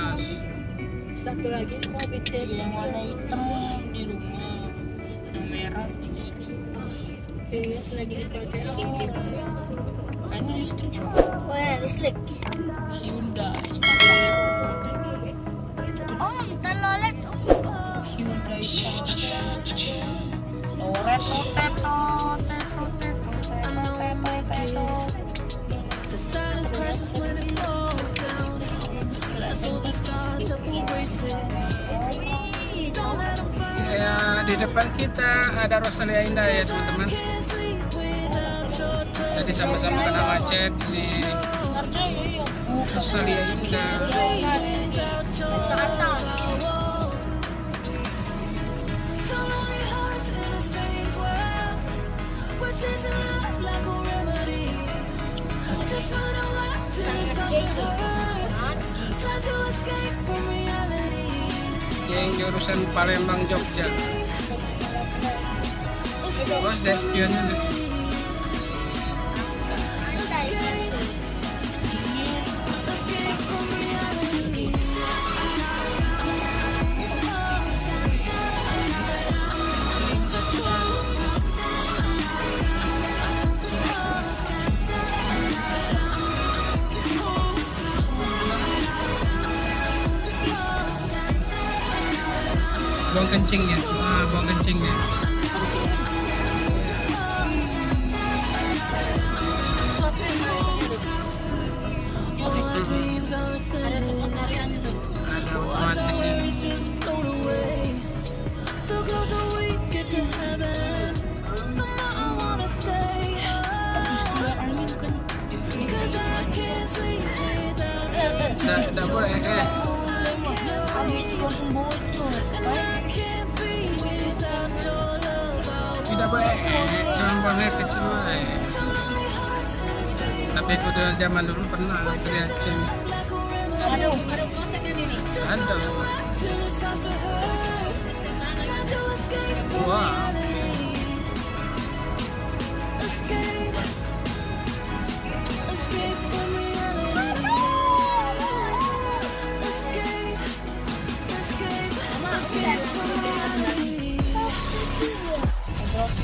Yes. Satu lagi mau bikin yang warna hitam di rumah, yang merah serius lagi di project. kan listrik Oh ya, listrik. Hyundai Starlet. Om, telolet. Hyundai Starlet. Loret The silence crashes when it falls down. Let's all the stars that will race it. Don't let them find. Ya, di depan kita ada Rosalia Indah ya teman-teman. Can't sleep without your touch. Jadi sama-sama kena macet ini Rosalia Indah. Without your Selatan. two lonely hearts in a strange world. We're chasing love like a remedy. Just run away till it starts to hurt. Try to escape from reality. Yang jurusan Palembang Jogja. Bos, ada spionnya nih. Buang kencingnya, buang kencingnya. Dreams are ascending. Ada umat di sini. Just float away. The closer we get to heaven, the more I wanna stay. Cause I can't sleep without you. Tidak boleh, kami langsung bocor. And I can't be without your love. tidak boleh, jangan buang air kecil wae. Two lonely hearts in a strange Tapi kuda zaman dulu pernah di Aceh. like a remedy. Ada proses ini. Ada. Till it starts to hurt. Try to escape from Wah. reality. Escape. Escape from reality. Escape. Escape. Escape from reality.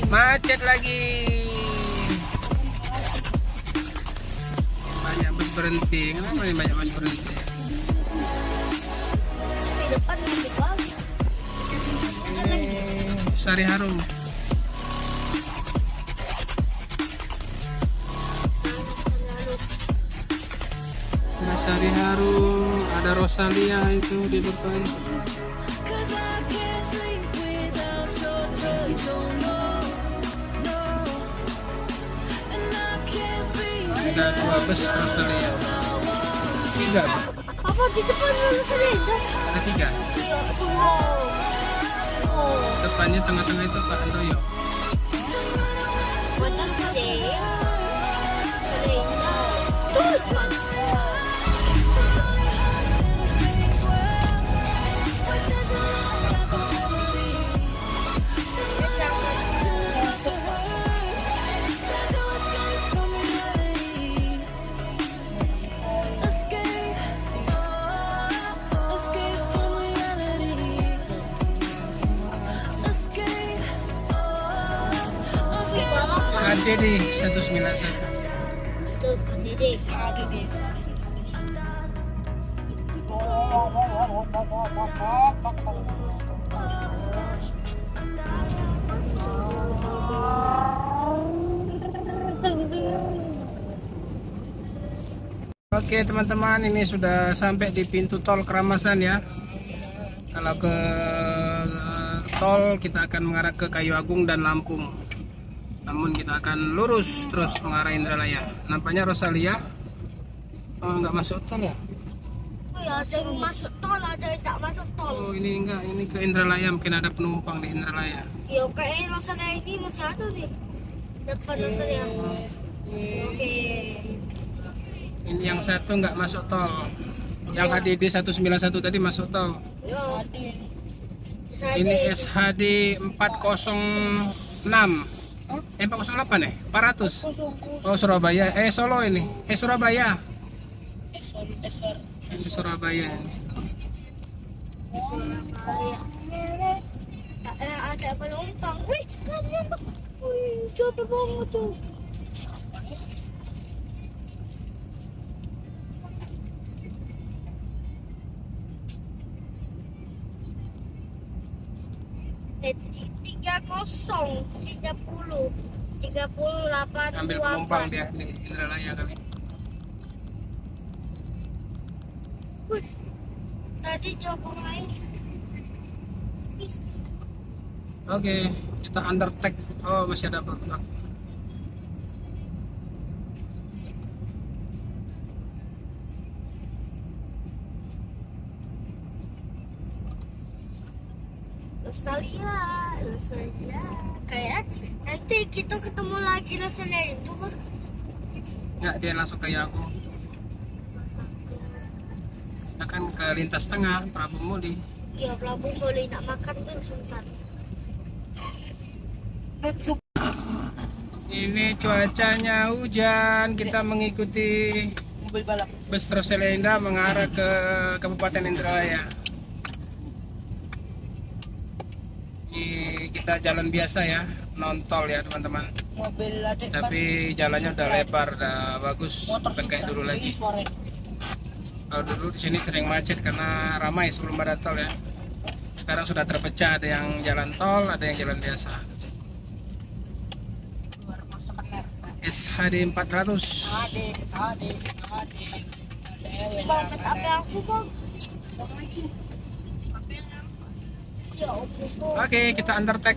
Macet lagi. Banyak bus berhenti. Kenapa ini banyak bus berhenti? Di depan macet lagi. Ini Sari Harum. Ada Sari Harum, ada Rosalia itu di depan. Cause I can't sleep without your touch. Oh no, no. And I can't be Ada dua bus Rosalia. Tiga, Apa di depan lu sendiri? ada tiga. Oh. Depannya tengah-tengah itu Pak Antoyo. Mana sih? Tuh. Ada di 191. Tuh, di desa. Ada desa. Oke teman-teman, ini sudah sampai di pintu tol Keramasan ya. Kalau ke tol kita akan mengarah ke Kayu Agung dan Lampung. Namun kita akan lurus terus mengarah Indralaya. Nampaknya Rosalia nggak masuk tol ya? Oh ya, ada yang masuk tol, ada yang tak masuk tol. Oh ini enggak, ini ke Indralaya, mungkin ada penumpang di Indralaya. Ya, kayaknya Rosalia ini masih ada nih. Depan Rosalia. Oke. Ini yang satu nggak masuk tol. Yang HDD 191 tadi masuk tol. Yo. Ini SHD 406. 408 ya? 400. Oh Surabaya, Solo ini. Surabaya. Ini Surabaya ini. Surabaya. Ada penumpang. Wih, penumpang. Wih, capek banget tuh. Tiga 38 Ambil penumpang dia di Indralaya kali. Wih, tadi jawab lain. Is. Oke, kita undertake. Oh, masih ada truk. Rosalia. Kayak nanti kita ketemu lagi Rosalia itu kan? Ya, dia langsung kayak aku. Kita kan ke lintas tengah Prabu Muli. Iya, Prabu boleh nak makan tuh sebentar. Ini cuacanya hujan. Kita mengikuti Mobil balap. bus Rosalinda mengarah ke Kabupaten Indralaya. Ini kita jalan biasa ya, non tol ya teman-teman. Mobil adik kan. Tapi jalannya udah lebar, udah bagus, bukan kayak dulu lagi. Kalau dulu di sini sering macet karena ramai sebelum ada tol ya. Sekarang sudah terpecah, ada yang jalan tol, ada yang jalan biasa. SHD 400. Adik. Banget apa aku bang? Ya, Oke, kita undertake.